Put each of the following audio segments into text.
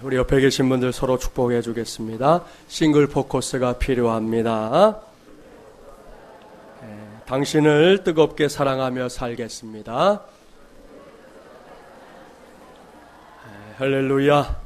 우리 옆에 계신 분들 서로 축복해 주겠습니다. 싱글 포커스가 필요합니다. 당신을 뜨겁게 사랑하며 살겠습니다. 할렐루야.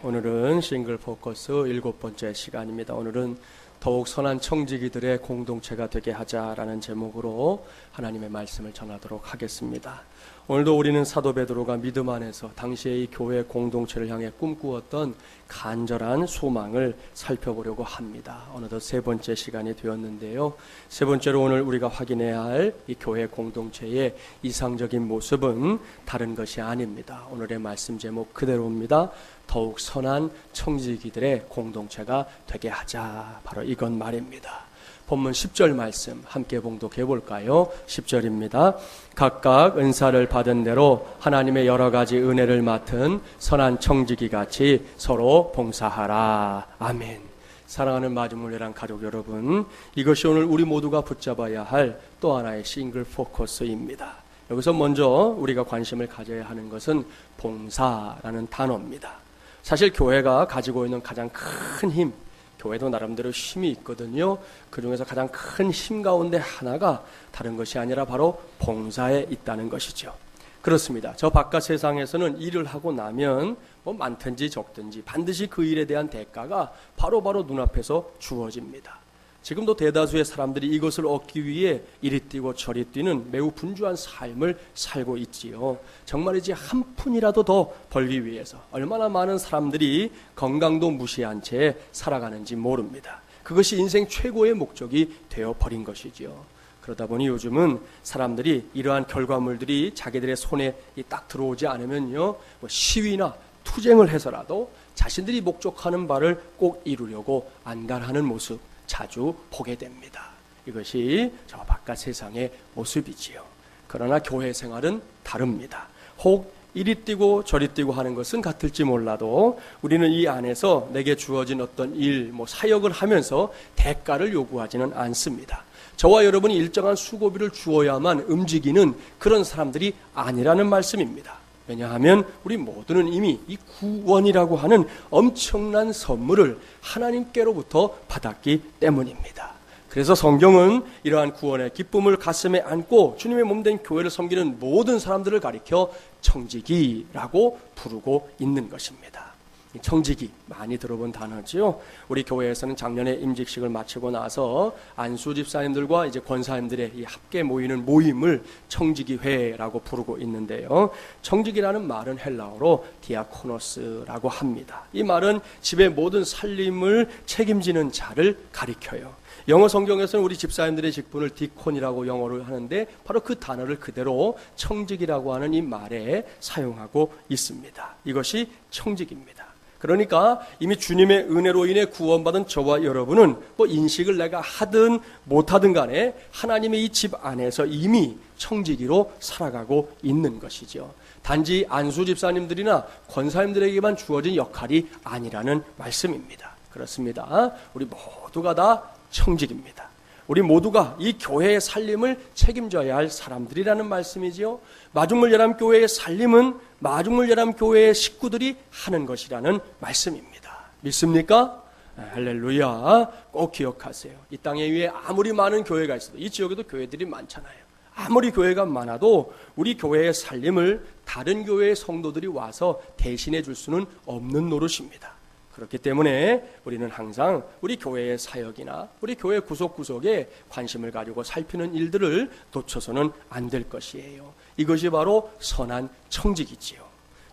오늘은 싱글 포커스 7번째 시간입니다. 오늘은 더욱 선한 청지기들의 공동체가 되게 하자라는 제목으로 하나님의 말씀을 전하도록 하겠습니다. 오늘도 우리는 사도 베드로가 믿음 안에서 당시의 이 교회 공동체를 향해 꿈꾸었던 간절한 소망을 살펴보려고 합니다. 어느덧 세 번째 시간이 되었는데요. 세 번째로 오늘 우리가 확인해야 할 이 교회 공동체의 이상적인 모습은 다른 것이 아닙니다. 오늘의 말씀 제목 그대로입니다. 더욱 선한 청지기들의 공동체가 되게 하자. 바로 이건 말입니다. 본문 10절 말씀 함께 봉독해 볼까요? 10절입니다. 각각 은사를 받은 대로 하나님의 여러 가지 은혜를 맡은 선한 청지기 같이 서로 봉사하라. 아멘. 사랑하는 마중물회랑 가족 여러분, 이것이 오늘 우리 모두가 붙잡아야 할 또 하나의 싱글 포커스입니다. 여기서 먼저 우리가 관심을 가져야 하는 것은 봉사라는 단어입니다. 사실 교회가 가지고 있는 가장 큰 힘, 교회도 나름대로 힘이 있거든요. 그 중에서 가장 큰 힘 가운데 하나가 다른 것이 아니라 바로 봉사에 있다는 것이죠. 그렇습니다. 저 바깥 세상에서는 일을 하고 나면 뭐 많든지 적든지 반드시 그 일에 대한 대가가 바로바로 눈앞에서 주어집니다. 지금도 대다수의 사람들이 이것을 얻기 위해 이리 뛰고 저리 뛰는 매우 분주한 삶을 살고 있지요. 정말이지 한 푼이라도 더 벌기 위해서 얼마나 많은 사람들이 건강도 무시한 채 살아가는지 모릅니다. 그것이 인생 최고의 목적이 되어버린 것이지요. 그러다 보니 요즘은 사람들이 이러한 결과물들이 자기들의 손에 딱 들어오지 않으면요, 뭐 시위나 투쟁을 해서라도 자신들이 목적하는 바를 꼭 이루려고 안달하는 모습 자주 보게 됩니다. 이것이 저 바깥 세상의 모습이지요. 그러나 교회 생활은 다릅니다. 혹 이리 뛰고 저리 뛰고 하는 것은 같을지 몰라도 우리는 이 안에서 내게 주어진 어떤 일, 사역을 하면서 대가를 요구하지는 않습니다. 저와 여러분이 일정한 수고비를 주어야만 움직이는 그런 사람들이 아니라는 말씀입니다. 왜냐하면 우리 모두는 이미 이 구원이라고 하는 엄청난 선물을 하나님께로부터 받았기 때문입니다. 그래서 성경은 이러한 구원의 기쁨을 가슴에 안고 주님의 몸된 교회를 섬기는 모든 사람들을 가리켜 청지기라고 부르고 있는 것입니다. 청지기 많이 들어본 단어지요. 우리 교회에서는 작년에 임직식을 마치고 나서 안수 집사님들과 이제 권사님들의 이 함께 모이는 모임을 청지기회라고 부르고 있는데요. 청지기라는 말은 헬라어로 디아코노스라고 합니다. 이 말은 집의 모든 살림을 책임지는 자를 가리켜요. 영어 성경에서는 우리 집사님들의 직분을 디콘이라고 영어로 하는데 바로 그 단어를 그대로 청지기라고 하는 이 말에 사용하고 있습니다. 이것이 청지기입니다. 그러니까 이미 주님의 은혜로 인해 구원받은 저와 여러분은 인식을 내가 하든 못하든 간에 하나님의 이 집 안에서 이미 청지기로 살아가고 있는 것이죠. 단지 안수 집사님들이나 권사님들에게만 주어진 역할이 아니라는 말씀입니다. 그렇습니다. 우리 모두가 다 청지기입니다. 우리 모두가 이 교회의 살림을 책임져야 할 사람들이라는 말씀이지요. 마중물예람교회의 살림은 마중물예람교회의 식구들이 하는 것이라는 말씀입니다. 믿습니까? 할렐루야. 꼭 기억하세요. 이 땅에 위에 아무리 많은 교회가 있어도 이 지역에도 교회들이 많잖아요. 아무리 교회가 많아도 우리 교회의 살림을 다른 교회의 성도들이 와서 대신해 줄 수는 없는 노릇입니다. 그렇기 때문에 우리는 항상 우리 교회의 사역이나 우리 교회 구석구석에 관심을 가지고 살피는 일들을 놓쳐서는 안 될 것이에요. 이것이 바로 선한 청지기지요.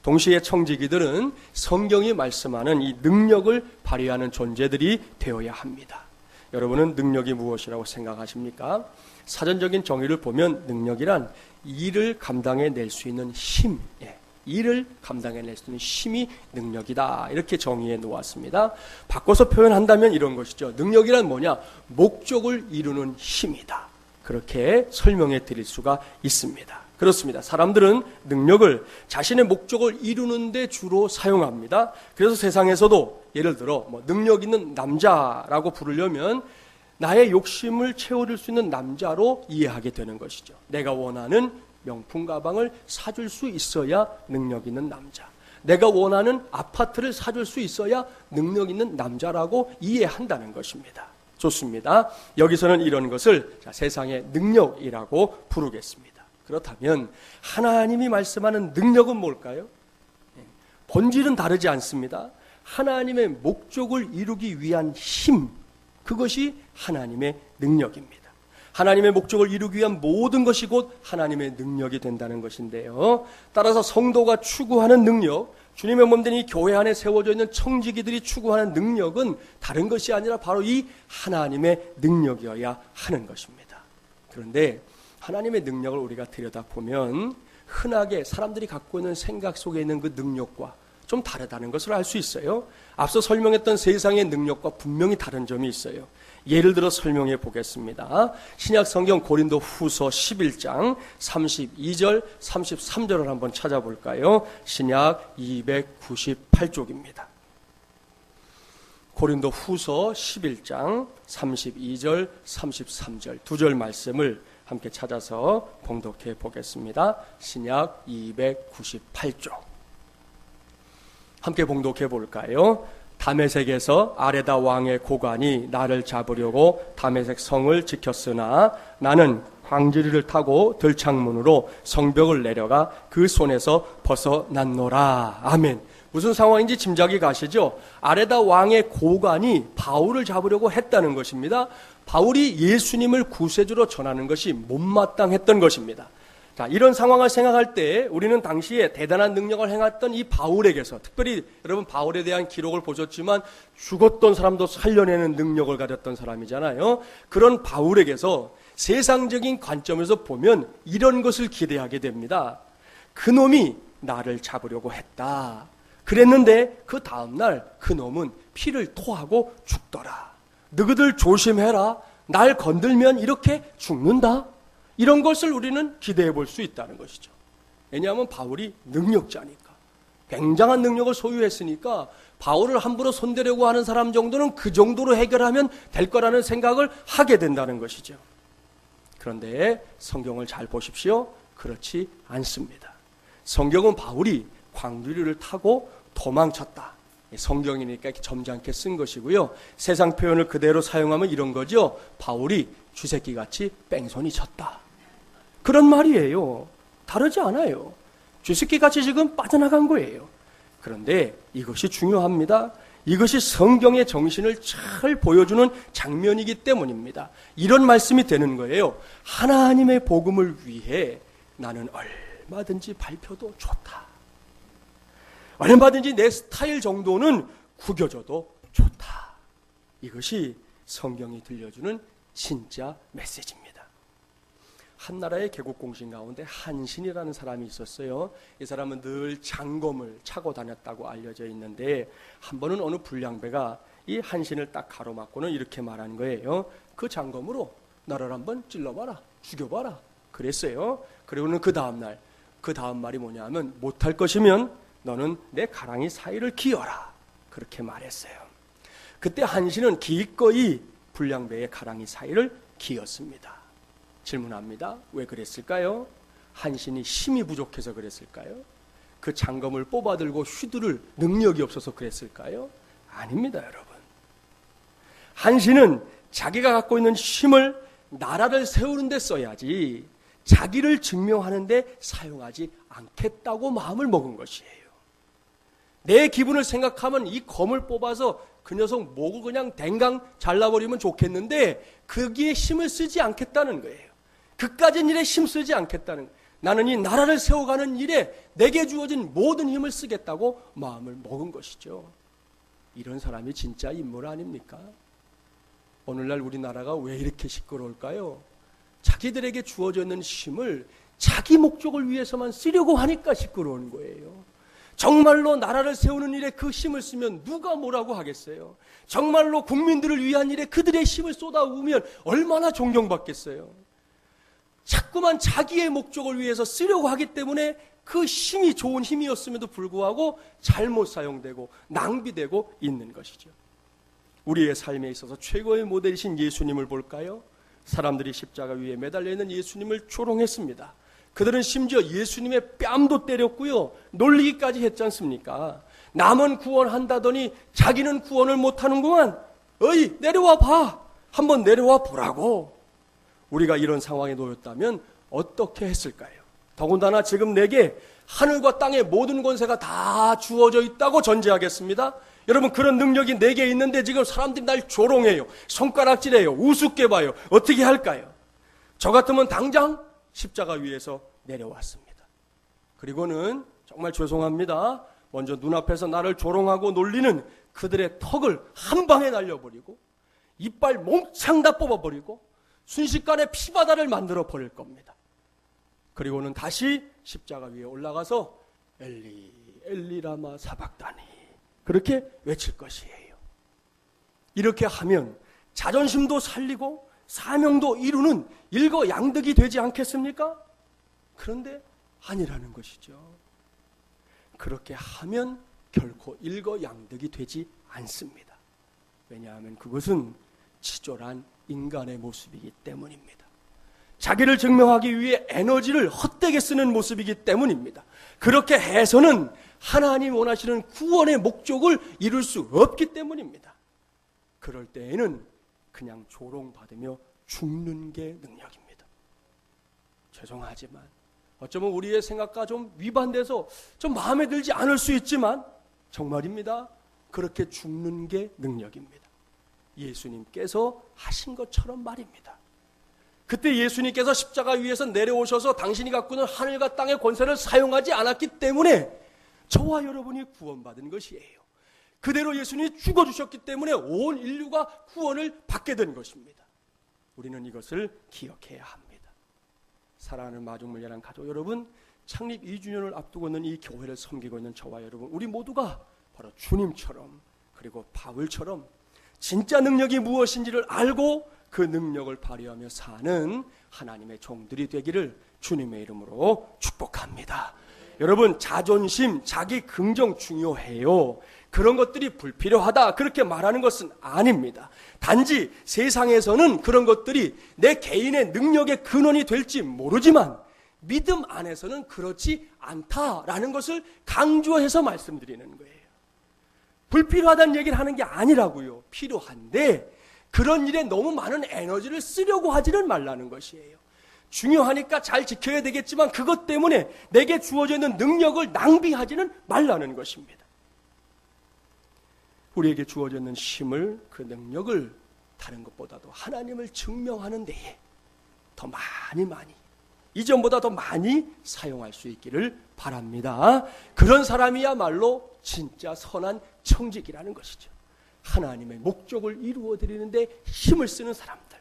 동시에 청지기들은 성경이 말씀하는 이 능력을 발휘하는 존재들이 되어야 합니다. 여러분은 능력이 무엇이라고 생각하십니까? 사전적인 정의를 보면 능력이란 일을 감당해낼 수 있는 힘, 일을 감당해낼 수 있는 힘이 능력이다. 이렇게 정의해 놓았습니다. 바꿔서 표현한다면 이런 것이죠. 능력이란 뭐냐? 목적을 이루는 힘이다. 그렇게 설명해 드릴 수가 있습니다. 그렇습니다. 사람들은 능력을 자신의 목적을 이루는 데 주로 사용합니다. 그래서 세상에서도 예를 들어 능력 있는 남자라고 부르려면 나의 욕심을 채워줄 수 있는 남자로 이해하게 되는 것이죠. 내가 원하는 명품 가방을 사줄 수 있어야 능력 있는 남자. 내가 원하는 아파트를 사줄 수 있어야 능력 있는 남자라고 이해한다는 것입니다. 좋습니다. 여기서는 이런 것을 세상의 능력이라고 부르겠습니다. 그렇다면 하나님이 말씀하는 능력은 뭘까요? 본질은 다르지 않습니다. 하나님의 목적을 이루기 위한 힘, 그것이 하나님의 능력입니다. 하나님의 목적을 이루기 위한 모든 것이 곧 하나님의 능력이 된다는 것인데요. 따라서 성도가 추구하는 능력, 주님의 몸된 이 교회 안에 세워져 있는 청지기들이 추구하는 능력은 다른 것이 아니라 바로 이 하나님의 능력이어야 하는 것입니다. 그런데 하나님의 능력을 우리가 들여다보면 흔하게 사람들이 갖고 있는 생각 속에 있는 그 능력과 좀 다르다는 것을 알 수 있어요. 앞서 설명했던 세상의 능력과 분명히 다른 점이 있어요. 예를 들어 설명해 보겠습니다. 신약 성경 고린도 후서 11장 32절 33절을 한번 찾아볼까요? 신약 298쪽입니다. 고린도 후서 11장 32절 33절 두 절 말씀을 함께 찾아서 봉독해 보겠습니다. 신약 298쪽 함께 봉독해 볼까요? 다메섹에서 아레다 왕의 고관이 나를 잡으려고 다메섹 성을 지켰으나 나는 광주리를 타고 들창문으로 성벽을 내려가 그 손에서 벗어났노라. 아멘. 무슨 상황인지 짐작이 가시죠? 아레다 왕의 고관이 바울을 잡으려고 했다는 것입니다. 바울이 예수님을 구세주로 전하는 것이 못마땅했던 것입니다. 자, 이런 상황을 생각할 때 우리는 당시에 대단한 능력을 행했던 이 바울에게서, 특별히 여러분 바울에 대한 기록을 보셨지만 죽었던 사람도 살려내는 능력을 가졌던 사람이잖아요. 그런 바울에게서 세상적인 관점에서 보면 이런 것을 기대하게 됩니다. 그놈이 나를 잡으려고 했다. 그랬는데 그 다음날 그놈은 피를 토하고 죽더라. 너희들 조심해라. 날 건들면 이렇게 죽는다. 이런 것을 우리는 기대해 볼 수 있다는 것이죠. 왜냐하면 바울이 능력자니까. 굉장한 능력을 소유했으니까 바울을 함부로 손대려고 하는 사람 정도는 그 정도로 해결하면 될 거라는 생각을 하게 된다는 것이죠. 그런데 성경을 잘 보십시오. 그렇지 않습니다. 성경은 바울이 광주리를 타고 도망쳤다. 성경이니까 점잖게 쓴 것이고요. 세상 표현을 그대로 사용하면 이런 거죠. 바울이 쥐새끼같이 뺑소니 쳤다. 그런 말이에요. 다르지 않아요. 쥐새끼같이 지금 빠져나간 거예요. 그런데 이것이 중요합니다. 이것이 성경의 정신을 잘 보여주는 장면이기 때문입니다. 이런 말씀이 되는 거예요. 하나님의 복음을 위해 나는 얼마든지 발표도 좋다. 얼마든지 내 스타일 정도는 구겨져도 좋다. 이것이 성경이 들려주는 진짜 메시지입니다. 한 나라의 개국공신 가운데 한신이라는 사람이 있었어요. 이 사람은 늘 장검을 차고 다녔다고 알려져 있는데 한 번은 어느 불량배가 이 한신을 딱 가로막고는 이렇게 말한 거예요. 그 장검으로 나를 한번 찔러봐라. 죽여봐라. 그랬어요. 그리고는 그 다음 말이 뭐냐면 못할 것이면 너는 내 가랑이 사이를 기어라. 그렇게 말했어요. 그때 한신은 기꺼이 불량배의 가랑이 사이를 기었습니다. 질문합니다. 왜 그랬을까요? 한신이 힘이 부족해서 그랬을까요? 그 장검을 뽑아들고 휘두를 능력이 없어서 그랬을까요? 아닙니다, 여러분. 한신은 자기가 갖고 있는 힘을 나라를 세우는 데 써야지 자기를 증명하는 데 사용하지 않겠다고 마음을 먹은 것이에요. 내 기분을 생각하면 이 검을 뽑아서 그 녀석 목을 그냥 댕강 잘라버리면 좋겠는데 거기에 힘을 쓰지 않겠다는 거예요. 그까진 일에 힘쓰지 않겠다는 거예요. 나는 이 나라를 세워가는 일에 내게 주어진 모든 힘을 쓰겠다고 마음을 먹은 것이죠. 이런 사람이 진짜 인물 아닙니까? 오늘날 우리나라가 왜 이렇게 시끄러울까요? 자기들에게 주어져 있는 힘을 자기 목적을 위해서만 쓰려고 하니까 시끄러운 거예요. 정말로 나라를 세우는 일에 그 힘을 쓰면 누가 뭐라고 하겠어요? 정말로 국민들을 위한 일에 그들의 힘을 쏟아부으면 얼마나 존경받겠어요? 자꾸만 자기의 목적을 위해서 쓰려고 하기 때문에 그 힘이 좋은 힘이었음에도 불구하고 잘못 사용되고 낭비되고 있는 것이죠. 우리의 삶에 있어서 최고의 모델이신 예수님을 볼까요? 사람들이 십자가 위에 매달려 있는 예수님을 조롱했습니다. 그들은 심지어 예수님의 뺨도 때렸고요, 놀리기까지 했지 않습니까? 남은 구원한다더니 자기는 구원을 못하는구만. 어이, 내려와 봐. 한번 내려와 보라고. 우리가 이런 상황에 놓였다면 어떻게 했을까요? 더군다나 지금 내게 하늘과 땅의 모든 권세가 다 주어져 있다고 전제하겠습니다. 여러분, 그런 능력이 내게 있는데 지금 사람들이 날 조롱해요, 손가락질해요, 우습게 봐요. 어떻게 할까요? 저 같으면 당장 십자가 위에서 내려왔습니다. 그리고는 정말 죄송합니다, 먼저 눈앞에서 나를 조롱하고 놀리는 그들의 턱을 한 방에 날려버리고 이빨 몽창 다 뽑아버리고 순식간에 피바다를 만들어 버릴 겁니다. 그리고는 다시 십자가 위에 올라가서 엘리 엘리 라마 사박다니 그렇게 외칠 것이에요. 이렇게 하면 자존심도 살리고 사명도 이루는 일거양득이 되지 않겠습니까? 그런데 아니라는 것이죠. 그렇게 하면 결코 일거양득이 되지 않습니다. 왜냐하면 그것은 치졸한 인간의 모습이기 때문입니다. 자기를 증명하기 위해 에너지를 헛되게 쓰는 모습이기 때문입니다. 그렇게 해서는 하나님 원하시는 구원의 목적을 이룰 수 없기 때문입니다. 그럴 때에는 그냥 조롱받으며 죽는 게 능력입니다. 죄송하지만 어쩌면 우리의 생각과 좀 위반돼서 좀 마음에 들지 않을 수 있지만 정말입니다. 그렇게 죽는 게 능력입니다. 예수님께서 하신 것처럼 말입니다. 그때 예수님께서 십자가 위에서 내려오셔서 당신이 갖고 있는 하늘과 땅의 권세를 사용하지 않았기 때문에 저와 여러분이 구원받은 것이에요. 그대로 예수님이 죽어주셨기 때문에 온 인류가 구원을 받게 된 것입니다. 우리는 이것을 기억해야 합니다. 사랑하는 마중물야랑 가족 여러분, 창립 2주년을 앞두고 있는 이 교회를 섬기고 있는 저와 여러분, 우리 모두가 바로 주님처럼 그리고 바울처럼 진짜 능력이 무엇인지를 알고 그 능력을 발휘하며 사는 하나님의 종들이 되기를 주님의 이름으로 축복합니다. 여러분, 자존심, 자기 긍정 중요해요. 그런 것들이 불필요하다 그렇게 말하는 것은 아닙니다. 단지 세상에서는 그런 것들이 내 개인의 능력의 근원이 될지 모르지만 믿음 안에서는 그렇지 않다라는 것을 강조해서 말씀드리는 거예요. 불필요하다는 얘기를 하는 게 아니라고요. 필요한데 그런 일에 너무 많은 에너지를 쓰려고 하지는 말라는 것이에요. 중요하니까 잘 지켜야 되겠지만 그것 때문에 내게 주어져 있는 능력을 낭비하지는 말라는 것입니다. 우리에게 주어져 있는 힘을, 그 능력을 다른 것보다도 하나님을 증명하는 데에 더 많이 이전보다 더 많이 사용할 수 있기를 바랍니다. 그런 사람이야말로 진짜 선한 청직이라는 것이죠. 하나님의 목적을 이루어드리는데 힘을 쓰는 사람들,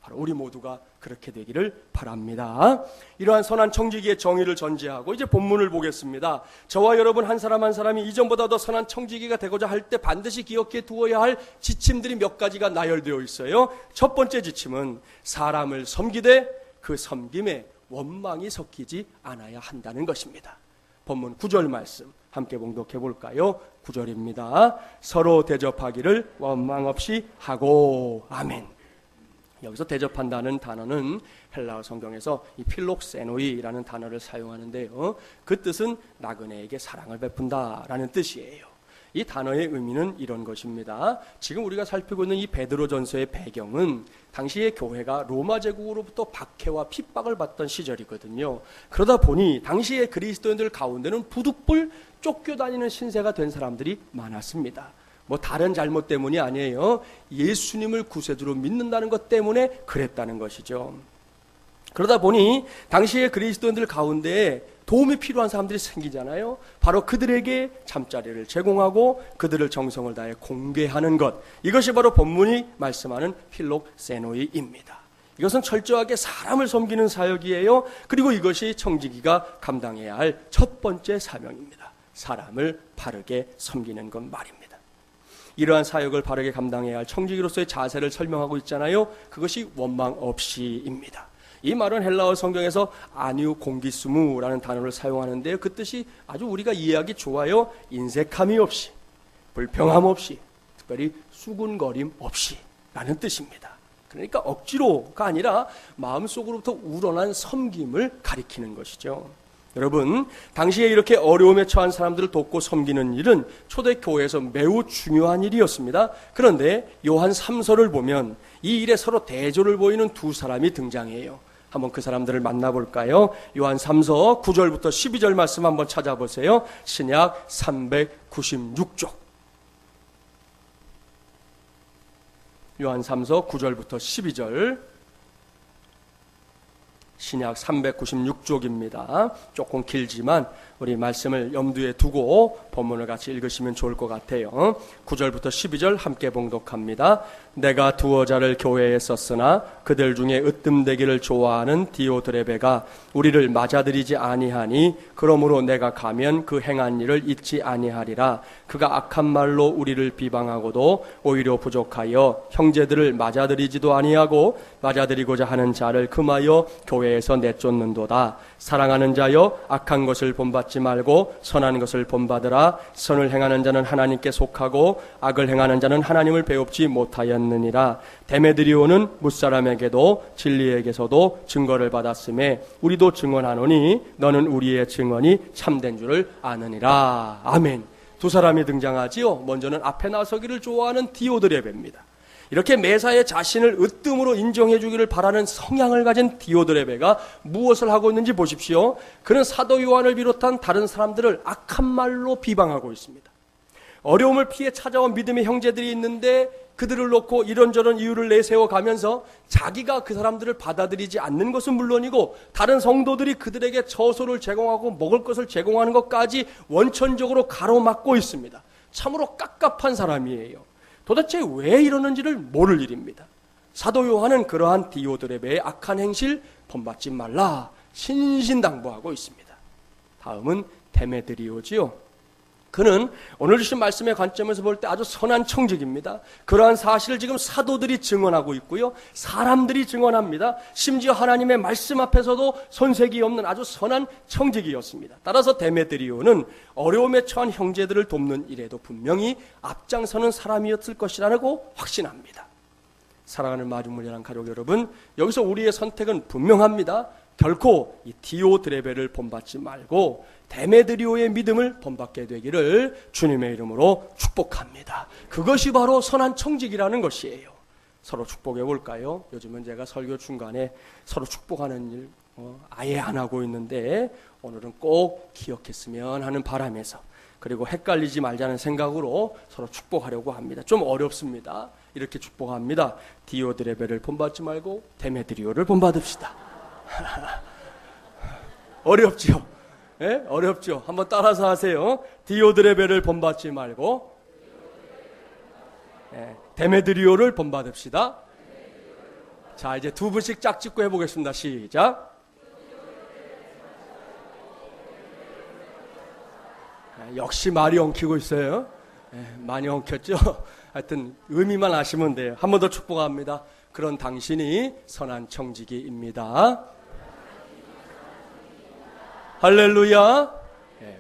바로 우리 모두가 그렇게 되기를 바랍니다. 이러한 선한 청지기의 정의를 전제하고 이제 본문을 보겠습니다. 저와 여러분 한 사람 한 사람이 이전보다 더 선한 청지기가 되고자 할 때 반드시 기억해 두어야 할 지침들이 몇 가지가 나열되어 있어요. 첫 번째 지침은 사람을 섬기되 그 섬김에 원망이 섞이지 않아야 한다는 것입니다. 본문 9절 말씀 함께 봉독해 볼까요? 9절입니다. 서로 대접하기를 원망 없이 하고. 아멘. 여기서 대접한다는 단어는 헬라어 성경에서 이 필록세노이라는 단어를 사용하는데요. 그 뜻은 나그네에게 사랑을 베푼다라는 뜻이에요. 이 단어의 의미는 이런 것입니다. 지금 우리가 살피고 있는 이 베드로전서의 배경은 당시의 교회가 로마 제국으로부터 박해와 핍박을 받던 시절이거든요. 그러다 보니 당시의 그리스도인들 가운데는 부득불 쫓겨다니는 신세가 된 사람들이 많았습니다. 뭐 다른 잘못 때문이 아니에요. 예수님을 구세주로 믿는다는 것 때문에 그랬다는 것이죠. 그러다 보니 당시의 그리스도인들 가운데 도움이 필요한 사람들이 생기잖아요. 바로 그들에게 잠자리를 제공하고 그들을 정성을 다해 공개하는 것, 이것이 바로 본문이 말씀하는 필록세노이입니다. 이것은 철저하게 사람을 섬기는 사역이에요. 그리고 이것이 청지기가 감당해야 할 첫 번째 사명입니다. 사람을 바르게 섬기는 것 말입니다. 이러한 사역을 바르게 감당해야 할 청지기로서의 자세를 설명하고 있잖아요. 그것이 원망 없이입니다. 이 말은 헬라어 성경에서 아니우 공기스무라는 단어를 사용하는데요. 그 뜻이 아주 우리가 이해하기 좋아요. 인색함이 없이, 불평함 없이, 특별히 수군거림 없이 라는 뜻입니다. 그러니까 억지로가 아니라 마음속으로부터 우러난 섬김을 가리키는 것이죠. 여러분, 당시에 이렇게 어려움에 처한 사람들을 돕고 섬기는 일은 초대교회에서 매우 중요한 일이었습니다. 그런데 요한 3서를 보면 이 일에 서로 대조를 보이는 두 사람이 등장해요. 한번 그 사람들을 만나볼까요? 요한 3서 9절부터 12절 말씀 한번 찾아보세요. 신약 396쪽. 요한 3서 9절부터 12절. 신약 396쪽입니다. 조금 길지만 우리 말씀을 염두에 두고 본문을 같이 읽으시면 좋을 것 같아요. 9절부터 12절 함께 봉독합니다. 내가 두어 자를 교회에 썼으나 그들 중에 으뜸되기를 좋아하는 디오드레베가 우리를 맞아들이지 아니하니 그러므로 내가 가면 그 행한 일을 잊지 아니하리라. 그가 악한 말로 우리를 비방하고도 오히려 부족하여 형제들을 맞아들이지도 아니하고 맞아들이고자 하는 자를 금하여 교회에서 내쫓는도다. 사랑하는 자여 악한 것을 본받지 말고 선한 것을 본받으라. 선을 행하는 자는 하나님께 속하고 악을 행하는 자는 하나님을 배웁지 못하였느니라. 데메드리오는 뭇사람에게도 진리에게서도 증거를 받았음에 우리도 증언하노니 너는 우리의 증언이 참된 줄을 아느니라. 아멘. 두 사람이 등장하지요. 먼저는 앞에 나서기를 좋아하는 디오드레베입니다. 이렇게 매사에 자신을 으뜸으로 인정해 주기를 바라는 성향을 가진 디오드레베가 무엇을 하고 있는지 보십시오. 그는 사도 요한을 비롯한 다른 사람들을 악한 말로 비방하고 있습니다. 어려움을 피해 찾아온 믿음의 형제들이 있는데 그들을 놓고 이런저런 이유를 내세워 가면서 자기가 그 사람들을 받아들이지 않는 것은 물론이고 다른 성도들이 그들에게 처소를 제공하고 먹을 것을 제공하는 것까지 원천적으로 가로막고 있습니다. 참으로 깝깝한 사람이에요. 도대체 왜 이러는지를 모를 일입니다. 사도 요한은 그러한 디오드레베의 악한 행실 본받지 말라 신신당부하고 있습니다. 다음은 데메드리오지요. 그는 오늘 주신 말씀의 관점에서 볼 때 아주 선한 청직입니다. 그러한 사실을 지금 사도들이 증언하고 있고요. 사람들이 증언합니다. 심지어 하나님의 말씀 앞에서도 손색이 없는 아주 선한 청직이었습니다. 따라서 데메드리오는 어려움에 처한 형제들을 돕는 일에도 분명히 앞장서는 사람이었을 것이라고 확신합니다. 사랑하는 마중물이란 가족 여러분, 여기서 우리의 선택은 분명합니다. 결코 이 디오드레베를 본받지 말고 데메드리오의 믿음을 본받게 되기를 주님의 이름으로 축복합니다. 그것이 바로 선한 청직이라는 것이에요. 서로 축복해 볼까요? 요즘은 제가 설교 중간에 서로 축복하는 일 아예 안 하고 있는데 오늘은 꼭 기억했으면 하는 바람에서, 그리고 헷갈리지 말자는 생각으로 서로 축복하려고 합니다. 좀 어렵습니다. 이렇게 축복합니다. 디오드레베를 본받지 말고 데메드리오를 본받읍시다. 어렵죠? 예? 어렵죠? 한번 따라서 하세요. 디오드레베를 본받지 말고 데메드리오를 본받읍시다. 자, 이제 두 분씩 짝짓고 해보겠습니다. 시작. 역시 말이 엉키고 있어요. 많이 엉켰죠? 하여튼 의미만 아시면 돼요. 한 번 더 축복합니다. 그런 당신이 선한 청지기입니다. 할렐루야.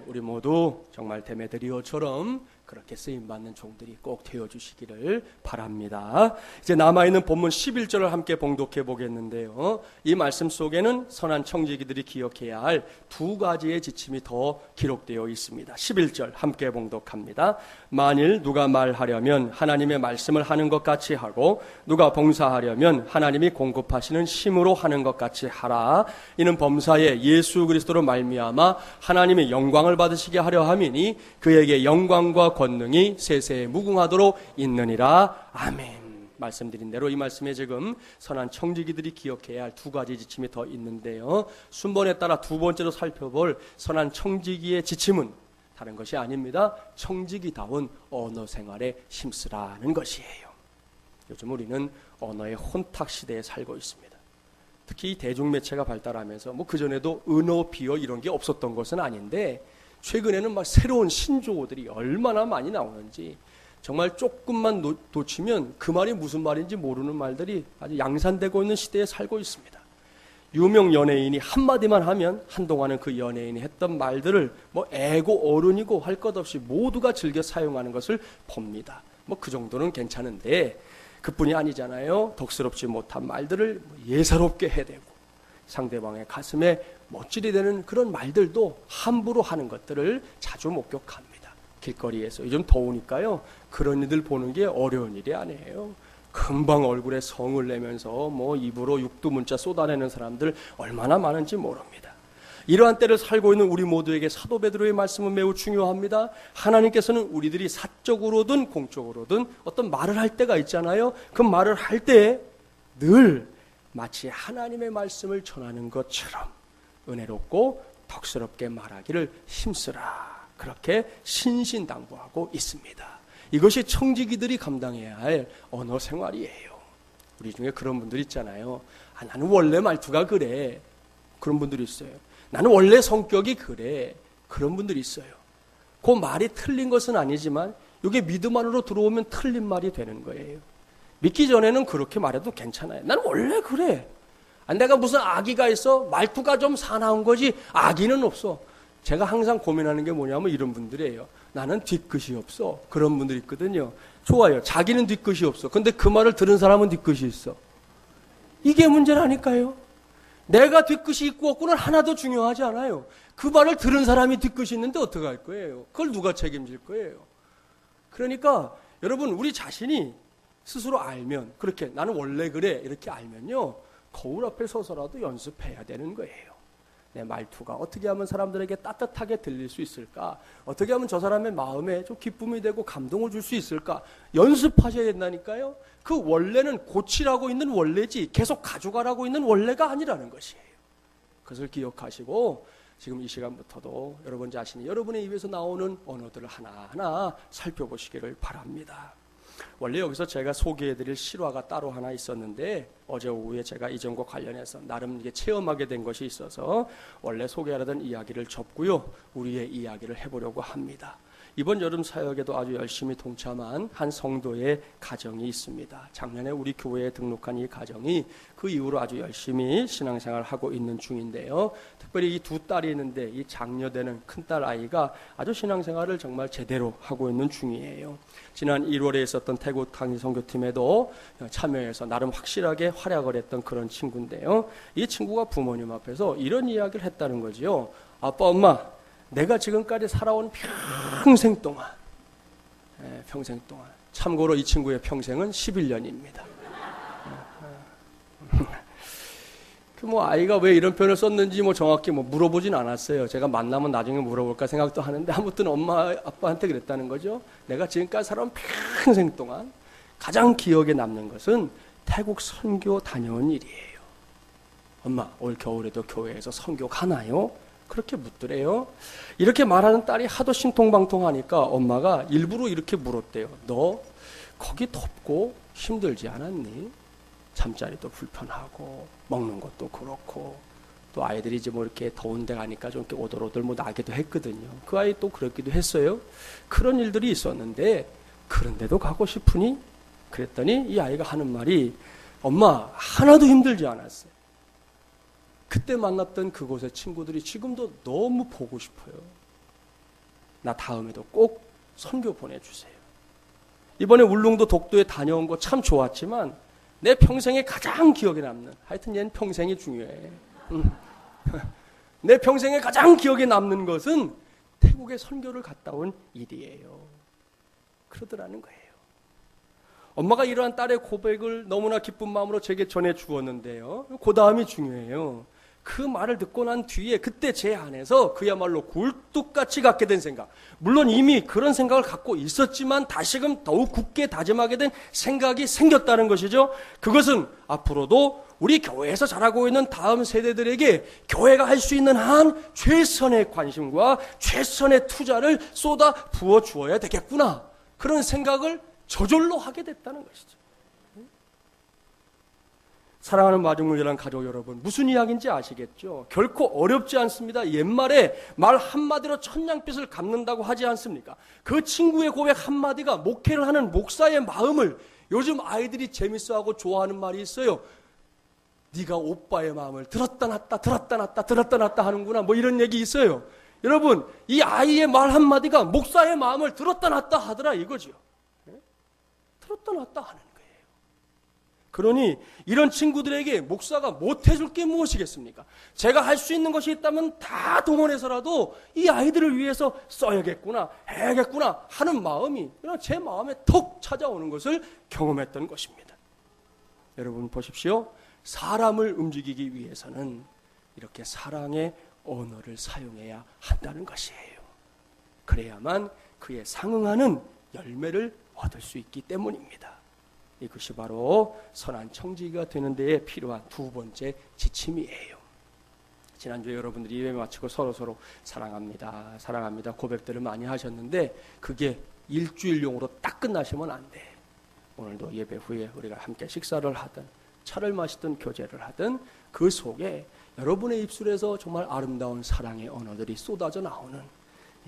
우리 모두 정말 데메드리오처럼 그렇게 쓰임받는 종들이 꼭 되어주시기를 바랍니다. 이제 남아있는 본문 11절을 함께 봉독해 보겠는데요. 이 말씀 속에는 선한 청지기들이 기억해야 할 두 가지의 지침이 더 기록되어 있습니다. 11절 함께 봉독합니다. 만일 누가 말하려면 하나님의 말씀을 하는 것 같이 하고 누가 봉사하려면 하나님이 공급하시는 힘으로 하는 것 같이 하라. 이는 범사에 예수 그리스도로 말미암아 하나님의 영광을 받으시게 하려 함이니 그에게 영광과 권능이 세세에 무궁하도록 있느니라. 아멘. 말씀드린 대로 이 말씀에 지금 선한 청지기들이 기억해야 할 두 가지 지침이 더 있는데요. 순번에 따라 두 번째로 살펴볼 선한 청지기의 지침은 다른 것이 아닙니다. 청지기다운 언어 생활에 힘쓰라는 것이에요. 요즘 우리는 언어의 혼탁 시대에 살고 있습니다. 특히 이 대중매체가 발달하면서 그전에도 은어, 비어 이런 게 없었던 것은 아닌데 최근에는 막 새로운 신조어들이 얼마나 많이 나오는지 정말 조금만 놓치면 그 말이 무슨 말인지 모르는 말들이 아주 양산되고 있는 시대에 살고 있습니다. 유명 연예인이 한마디만 하면 한동안은 그 연예인이 했던 말들을 애고 어른이고 할 것 없이 모두가 즐겨 사용하는 것을 봅니다. 그 정도는 괜찮은데 그뿐이 아니잖아요. 덕스럽지 못한 말들을 예사롭게 해대고 상대방의 가슴에 못질이 되는 그런 말들도 함부로 하는 것들을 자주 목격합니다. 길거리에서 요즘 더우니까요. 그런 일들 보는 게 어려운 일이 아니에요. 금방 얼굴에 성을 내면서 입으로 육두문자 쏟아내는 사람들 얼마나 많은지 모릅니다. 이러한 때를 살고 있는 우리 모두에게 사도 베드로의 말씀은 매우 중요합니다. 하나님께서는 우리들이 사적으로든 공적으로든 어떤 말을 할 때가 있잖아요. 그 말을 할 때 늘 마치 하나님의 말씀을 전하는 것처럼 은혜롭고 덕스럽게 말하기를 힘쓰라. 그렇게 신신당부하고 있습니다. 이것이 청지기들이 감당해야 할 언어 생활이에요. 우리 중에 그런 분들 있잖아요. 나는 원래 말투가 그래. 그런 분들이 있어요. 나는 원래 성격이 그래. 그런 분들이 있어요. 그 말이 틀린 것은 아니지만 이게 믿음 안으로 들어오면 틀린 말이 되는 거예요. 믿기 전에는 그렇게 말해도 괜찮아요. 나는 원래 그래. 내가 무슨 악의가 있어? 말투가 좀 사나운 거지 악의는 없어. 제가 항상 고민하는 게 뭐냐면 이런 분들이에요. 나는 뒤끝이 없어. 그런 분들이 있거든요. 좋아요. 자기는 뒤끝이 없어. 근데 그 말을 들은 사람은 뒤끝이 있어. 이게 문제라니까요. 내가 뒤끝이 있고 없고는 하나도 중요하지 않아요. 그 말을 들은 사람이 뒤끝이 있는데 어떡할 거예요? 그걸 누가 책임질 거예요? 그러니까 여러분 우리 자신이 스스로 알면 그렇게 나는 원래 그래 이렇게 알면요. 거울 앞에 서서라도 연습해야 되는 거예요. 내 말투가 어떻게 하면 사람들에게 따뜻하게 들릴 수 있을까? 어떻게 하면 저 사람의 마음에 좀 기쁨이 되고 감동을 줄 수 있을까? 연습하셔야 된다니까요. 그 원래는 고치라고 있는 원래지 계속 가져가라고 있는 원래가 아니라는 것이에요. 그것을 기억하시고 지금 이 시간부터도 여러분 자신이 여러분의 입에서 나오는 언어들을 하나하나 살펴보시기를 바랍니다. 원래 여기서 제가 소개해드릴 실화가 따로 하나 있었는데 어제 오후에 제가 이전과 관련해서 나름 이게 체험하게 된 것이 있어서 원래 소개하려던 이야기를 접고요. 우리의 이야기를 해보려고 합니다. 이번 여름 사역에도 아주 열심히 동참한 한 성도의 가정이 있습니다. 작년에 우리 교회에 등록한 이 가정이 그 이후로 아주 열심히 신앙생활을 하고 있는 중인데요. 특별히 이 두 딸이 있는데 이 장녀되는 큰딸 아이가 아주 신앙생활을 정말 제대로 하고 있는 중이에요. 지난 1월에 있었던 태국 강의 선교팀에도 참여해서 나름 확실하게 활약을 했던 그런 친구인데요. 이 친구가 부모님 앞에서 이런 이야기를 했다는 거지요. 아빠, 엄마, 내가 지금까지 살아온 평생 동안, 참고로 이 친구의 평생은 11년입니다. 아이가 왜 이런 표현을 썼는지 정확히 물어보진 않았어요. 제가 만나면 나중에 물어볼까 생각도 하는데 아무튼 엄마 아빠한테 그랬다는 거죠. 내가 지금까지 살아온 평생 동안 가장 기억에 남는 것은 태국 선교 다녀온 일이에요. 엄마, 올 겨울에도 교회에서 선교 가나요? 그렇게 묻더래요. 이렇게 말하는 딸이 하도 신통방통하니까 엄마가 일부러 이렇게 물었대요. 너 거기 덥고 힘들지 않았니? 잠자리도 불편하고 먹는 것도 그렇고 또 아이들이 이제 이렇게 더운 데 가니까 좀 이렇게 오돌오돌 나기도 했거든요. 그 아이 또 그랬기도 했어요. 그런 일들이 있었는데 그런데도 가고 싶으니? 그랬더니 이 아이가 하는 말이 엄마 하나도 힘들지 않았어요. 그때 만났던 그곳의 친구들이 지금도 너무 보고 싶어요. 나 다음에도 꼭 선교 보내주세요. 이번에 울릉도 독도에 다녀온 거 참 좋았지만 내 평생에 가장 기억에 남는, 하여튼 얘는 평생이 중요해. 내 평생에 가장 기억에 남는 것은 태국에 선교를 갔다 온 일이에요. 그러더라는 거예요. 엄마가 이러한 딸의 고백을 너무나 기쁜 마음으로 제게 전해 주었는데요. 그 다음이 중요해요. 그 말을 듣고 난 뒤에 그때 제 안에서 그야말로 굴뚝같이 갖게 된 생각, 물론 이미 그런 생각을 갖고 있었지만 다시금 더욱 굳게 다짐하게 된 생각이 생겼다는 것이죠. 그것은 앞으로도 우리 교회에서 자라고 있는 다음 세대들에게 교회가 할 수 있는 한 최선의 관심과 최선의 투자를 쏟아 부어 주어야 되겠구나, 그런 생각을 저절로 하게 됐다는 것이죠. 사랑하는 마중물이란 가족 여러분, 무슨 이야기인지 아시겠죠? 결코 어렵지 않습니다. 옛말에 말 한마디로 천냥빚을 갚는다고 하지 않습니까? 그 친구의 고백 한마디가 목회를 하는 목사의 마음을, 요즘 아이들이 재밌어하고 좋아하는 말이 있어요. 네가 오빠의 마음을 들었다 놨다 하는구나, 이런 얘기 있어요. 여러분, 이 아이의 말 한마디가 목사의 마음을 들었다 놨다 하더라 이거죠. 들었다 놨다 하는 거예요. 그러니 이런 친구들에게 목사가 못해줄 게 무엇이겠습니까? 제가 할 수 있는 것이 있다면 다 동원해서라도 이 아이들을 위해서 써야겠구나, 해야겠구나 하는 마음이 그냥 제 마음에 턱 찾아오는 것을 경험했던 것입니다. 여러분 보십시오. 사람을 움직이기 위해서는 이렇게 사랑의 언어를 사용해야 한다는 것이에요. 그래야만 그에 상응하는 열매를 얻을 수 있기 때문입니다. 이것이 바로 선한 청지기가 되는 데에 필요한 두 번째 지침이에요. 지난주에 여러분들이 예배 마치고 서로 사랑합니다, 사랑합니다 고백들을 많이 하셨는데 그게 일주일용으로 딱 끝나시면 안 돼. 오늘도 예배 후에 우리가 함께 식사를 하든 차를 마시든 교제를 하든 그 속에 여러분의 입술에서 정말 아름다운 사랑의 언어들이 쏟아져 나오는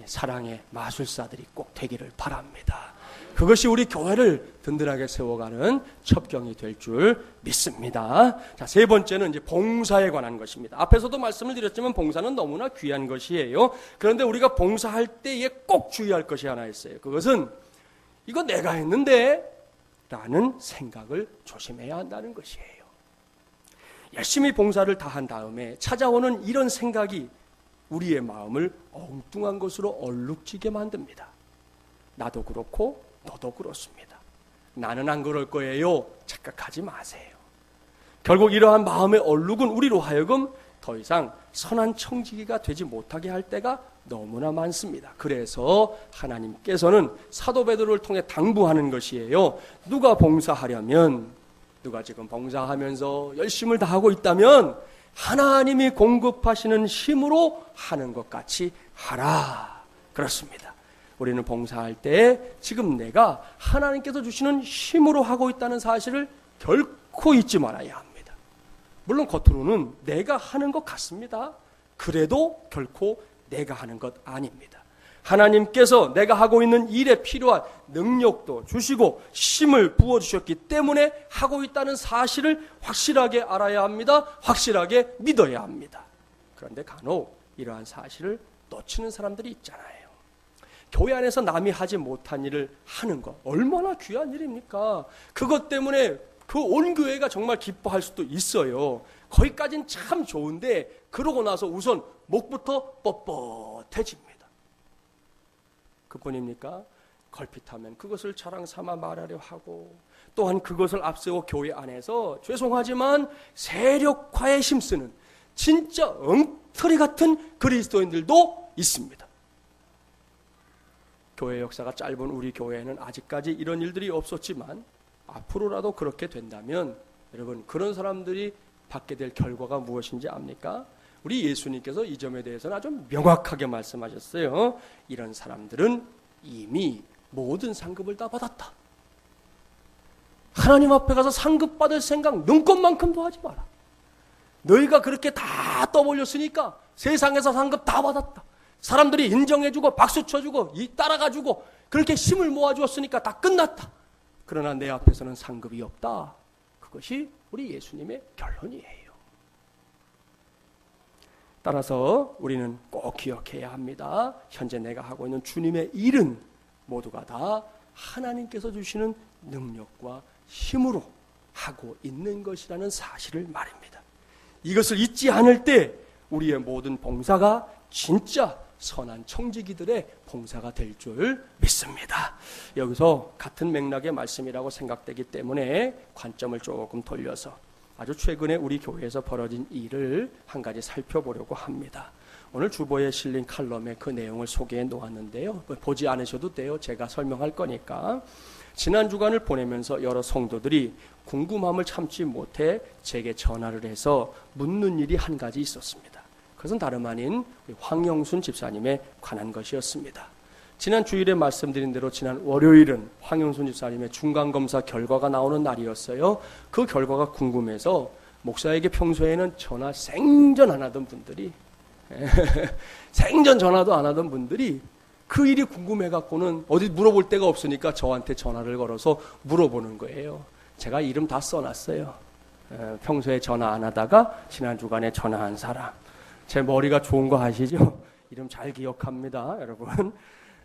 사랑의 마술사들이 꼭 되기를 바랍니다. 그것이 우리 교회를 든든하게 세워가는 첩경이 될 줄 믿습니다. 자, 세 번째는 이제 봉사에 관한 것입니다. 앞에서도 말씀을 드렸지만 봉사는 너무나 귀한 것이에요. 그런데 우리가 봉사할 때에 꼭 주의할 것이 하나 있어요. 그것은 이거 내가 했는데 라는 생각을 조심해야 한다는 것이에요. 열심히 봉사를 다한 다음에 찾아오는 이런 생각이 우리의 마음을 엉뚱한 것으로 얼룩지게 만듭니다. 나도 그렇고 너도 그렇습니다. 나는 안 그럴 거예요. 착각하지 마세요. 결국 이러한 마음의 얼룩은 우리로 하여금 더 이상 선한 청지기가 되지 못하게 할 때가 너무나 많습니다. 그래서 하나님께서는 사도 베드로를 통해 당부하는 것이에요. 누가 봉사하려면, 누가 지금 봉사하면서 열심을 다하고 있다면 하나님이 공급하시는 힘으로 하는 것 같이 하라. 그렇습니다. 우리는 봉사할 때 지금 내가 하나님께서 주시는 힘으로 하고 있다는 사실을 결코 잊지 말아야 합니다. 물론 겉으로는 내가 하는 것 같습니다. 그래도 결코 내가 하는 것 아닙니다. 하나님께서 내가 하고 있는 일에 필요한 능력도 주시고 힘을 부어주셨기 때문에 하고 있다는 사실을 확실하게 알아야 합니다. 확실하게 믿어야 합니다. 그런데 간혹 이러한 사실을 놓치는 사람들이 있잖아요. 교회 안에서 남이 하지 못한 일을 하는 것 얼마나 귀한 일입니까? 그것 때문에 그 온 교회가 정말 기뻐할 수도 있어요. 거기까지는 참 좋은데 그러고 나서 우선 목부터 뻣뻣해집니다. 그뿐입니까? 걸핏하면 그것을 자랑 삼아 말하려 하고 또한 그것을 앞세워 교회 안에서 죄송하지만 세력화에 힘쓰는 진짜 엉터리 같은 그리스도인들도 있습니다. 교회 역사가 짧은 우리 교회에는 아직까지 이런 일들이 없었지만 앞으로라도 그렇게 된다면 여러분 그런 사람들이 받게 될 결과가 무엇인지 압니까? 우리 예수님께서 이 점에 대해서는 아주 명확하게 말씀하셨어요. 이런 사람들은 이미 모든 상급을 다 받았다. 하나님 앞에 가서 상급 받을 생각 눈꼽만큼도 하지 마라. 너희가 그렇게 다 떠벌렸으니까 세상에서 상급 다 받았다. 사람들이 인정해주고 박수 쳐주고 따라가주고 그렇게 힘을 모아주었으니까 다 끝났다. 그러나 내 앞에서는 상급이 없다. 그것이 우리 예수님의 결론이에요. 따라서 우리는 꼭 기억해야 합니다. 현재 내가 하고 있는 주님의 일은 모두가 다 하나님께서 주시는 능력과 힘으로 하고 있는 것이라는 사실을 말입니다. 이것을 잊지 않을 때 우리의 모든 봉사가 진짜 선한 청지기들의 봉사가 될 줄 믿습니다. 여기서 같은 맥락의 말씀이라고 생각되기 때문에 관점을 조금 돌려서 아주 최근에 우리 교회에서 벌어진 일을 한 가지 살펴보려고 합니다. 오늘 주보에 실린 칼럼에 그 내용을 소개해 놓았는데요. 보지 않으셔도 돼요. 제가 설명할 거니까. 지난 주간을 보내면서 여러 성도들이 궁금함을 참지 못해 제게 전화를 해서 묻는 일이 한 가지 있었습니다. 그것은 다름 아닌 황영순 집사님에 관한 것이었습니다. 지난 주일에 말씀드린 대로 지난 월요일은 황영순 집사님의 중간검사 결과가 나오는 날이었어요. 그 결과가 궁금해서 목사에게 평소에는 전화 생전 안 하던 분들이 생전 전화도 안 하던 분들이 그 일이 궁금해갖고는 어디 물어볼 데가 없으니까 저한테 전화를 걸어서 물어보는 거예요. 제가 이름 다 써놨어요. 평소에 전화 안 하다가 지난 주간에 전화한 사람. 제 머리가 좋은 거 아시죠? 이름 잘 기억합니다, 여러분.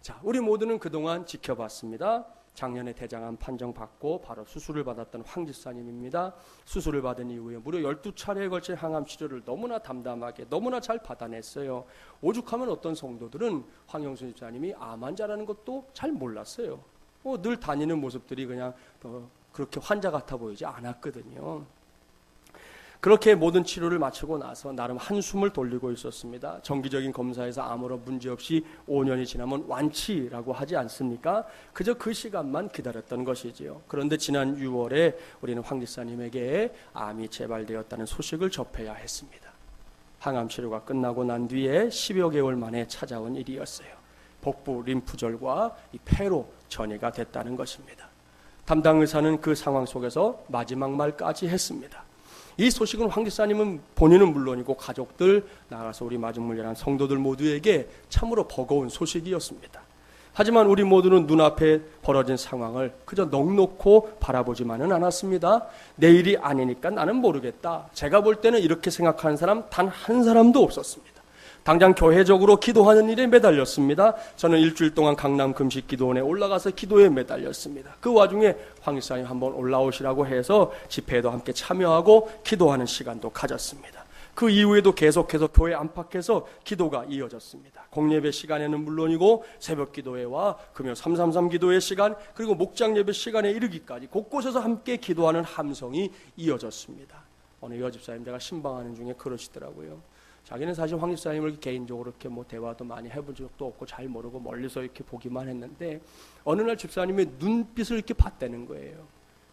자, 우리 모두는 그동안 지켜봤습니다. 작년에 대장암 판정받고 바로 수술을 받았던 황 집사님입니다. 수술을 받은 이후에 무려 12차례에 걸친 항암 치료를 너무나 담담하게 너무나 잘 받아냈어요. 오죽하면 어떤 성도들은 황영순 집사님이 암 환자라는 것도 잘 몰랐어요. 늘 다니는 모습들이 그냥 그렇게 환자 같아 보이지 않았거든요. 그렇게 모든 치료를 마치고 나서 나름 한숨을 돌리고 있었습니다. 정기적인 검사에서 아무런 문제없이 5년이 지나면 완치라고 하지 않습니까? 그저 그 시간만 기다렸던 것이지요. 그런데 지난 6월에 우리는 황 집사님에게 암이 재발되었다는 소식을 접해야 했습니다. 항암 치료가 끝나고 난 뒤에 10여 개월 만에 찾아온 일이었어요. 복부 림프절과 이 폐로 전이가 됐다는 것입니다. 담당 의사는 그 상황 속에서 마지막 말까지 했습니다. 이 소식은 황 집사님은 본인은 물론이고 가족들, 나아가서 우리 마중물려한 성도들 모두에게 참으로 버거운 소식이었습니다. 하지만 우리 모두는 눈앞에 벌어진 상황을 그저 넋놓고 바라보지만은 않았습니다. 내일이 아니니까 나는 모르겠다. 제가 볼 때는 이렇게 생각하는 사람 단 한 사람도 없었습니다. 당장 교회적으로 기도하는 일에 매달렸습니다. 저는 일주일 동안 강남 금식기도원에 올라가서 기도에 매달렸습니다. 그 와중에 황 집사님 한번 올라오시라고 해서 집회에도 함께 참여하고 기도하는 시간도 가졌습니다. 그 이후에도 계속해서 교회 안팎에서 기도가 이어졌습니다. 공예배 시간에는 물론이고 새벽 기도회와 금요 333 기도회 시간, 그리고 목장 예배 시간에 이르기까지 곳곳에서 함께 기도하는 함성이 이어졌습니다. 어느 여집사님 제가 신방하는 중에 그러시더라고요. 자기는 사실 황 집사님을 개인적으로 이렇게 대화도 많이 해본 적도 없고 잘 모르고 멀리서 이렇게 보기만 했는데 어느 날 집사님의 눈빛을 이렇게 봤다는 거예요.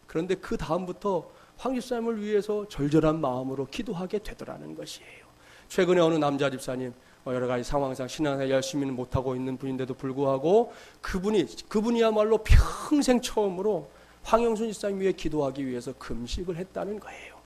그런데 그 다음부터 황 집사님을 위해서 절절한 마음으로 기도하게 되더라는 것이에요. 최근에 어느 남자 집사님, 여러 가지 상황상 신앙생활 열심히는 못하고 있는 분인데도 불구하고 그분이야말로 평생 처음으로 황영순 집사님 위해 기도하기 위해서 금식을 했다는 거예요.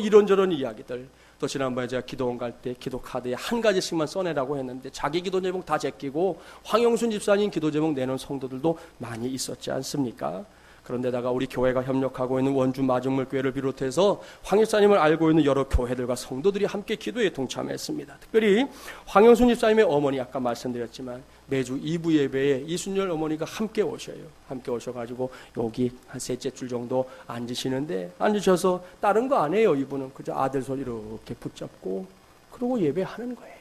이런저런 이야기들. 또 지난번에 제가 기도원 갈 때 기도 카드에 한 가지씩만 써내라고 했는데 자기 기도 제목 다 제끼고 황영순 집사님 기도 제목 내놓은 성도들도 많이 있었지 않습니까? 그런데다가 우리 교회가 협력하고 있는 원주 마중물교회를 비롯해서 황 집사님을 알고 있는 여러 교회들과 성도들이 함께 기도에 동참했습니다. 특별히 황영순 집사님의 어머니, 아까 말씀드렸지만 매주 2부 예배에 이순열 어머니가 함께 오셔요. 함께 오셔가지고 여기 한 셋째 줄 정도 앉으시는데, 앉으셔서 다른 거 안 해요. 이분은 그저 아들 손 이렇게 붙잡고 그러고 예배하는 거예요.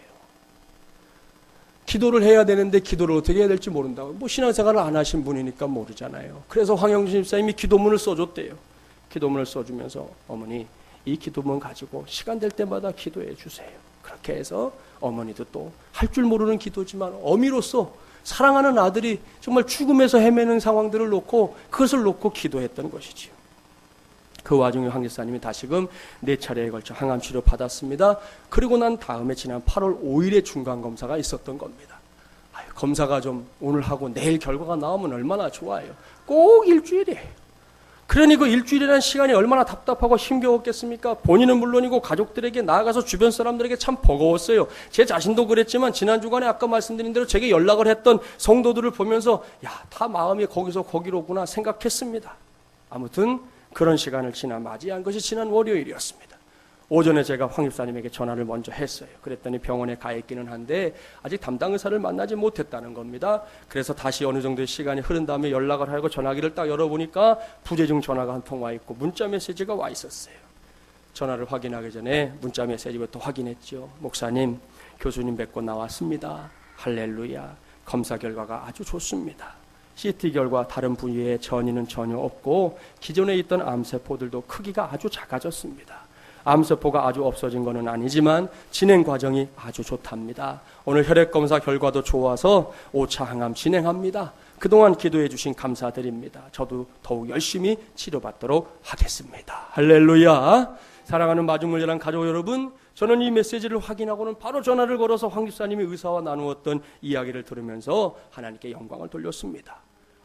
기도를 해야 되는데 기도를 어떻게 해야 될지 모른다고. 신앙생활을 안 하신 분이니까 모르잖아요. 그래서 황영진 집사님이 기도문을 써줬대요. 기도문을 써주면서 어머니 이 기도문 가지고 시간 될 때마다 기도해 주세요. 그렇게 해서 어머니도 또 할 줄 모르는 기도지만 어미로서 사랑하는 아들이 정말 죽음에서 헤매는 상황들을 놓고 그것을 놓고 기도했던 것이지요. 그 와중에 황 집사님이 다시금 4차례에 걸쳐 항암 치료 받았습니다. 그리고 난 다음에 지난 8월 5일에 중간검사가 있었던 겁니다. 검사가 좀 오늘 하고 내일 결과가 나오면 얼마나 좋아요. 꼭 일주일이에요. 그러니 그 일주일이라는 시간이 얼마나 답답하고 힘겨웠겠습니까? 본인은 물론이고 가족들에게, 나아가서 주변 사람들에게 참 버거웠어요. 제 자신도 그랬지만 지난 주간에 아까 말씀드린 대로 제게 연락을 했던 성도들을 보면서 다 마음이 거기서 거기로구나 생각했습니다. 아무튼 그런 시간을 맞이한 것이 지난 월요일이었습니다. 오전에 제가 황 집사님에게 전화를 먼저 했어요. 그랬더니 병원에 가 있기는 한데 아직 담당 의사를 만나지 못했다는 겁니다. 그래서 다시 어느 정도의 시간이 흐른 다음에 연락을 하고 전화기를 딱 열어보니까 부재중 전화가 한 통 와 있고 문자 메시지가 와 있었어요. 전화를 확인하기 전에 문자 메시지부터 확인했죠. 목사님, 교수님 뵙고 나왔습니다. 할렐루야. 검사 결과가 아주 좋습니다. CT 결과 다른 부위에 전이는 전혀 없고 기존에 있던 암세포들도 크기가 아주 작아졌습니다. 암세포가 아주 없어진 것은 아니지만 진행 과정이 아주 좋답니다. 오늘 혈액검사 결과도 좋아서 5차 항암 진행합니다. 그동안 기도해 주신 감사드립니다. 저도 더욱 열심히 치료받도록 하겠습니다. 할렐루야. 사랑하는 마중물려한 가족 여러분, 저는 이 메시지를 확인하고는 바로 전화를 걸어서 황 집사님이 의사와 나누었던 이야기를 들으면서 하나님께 영광을 돌렸습니다.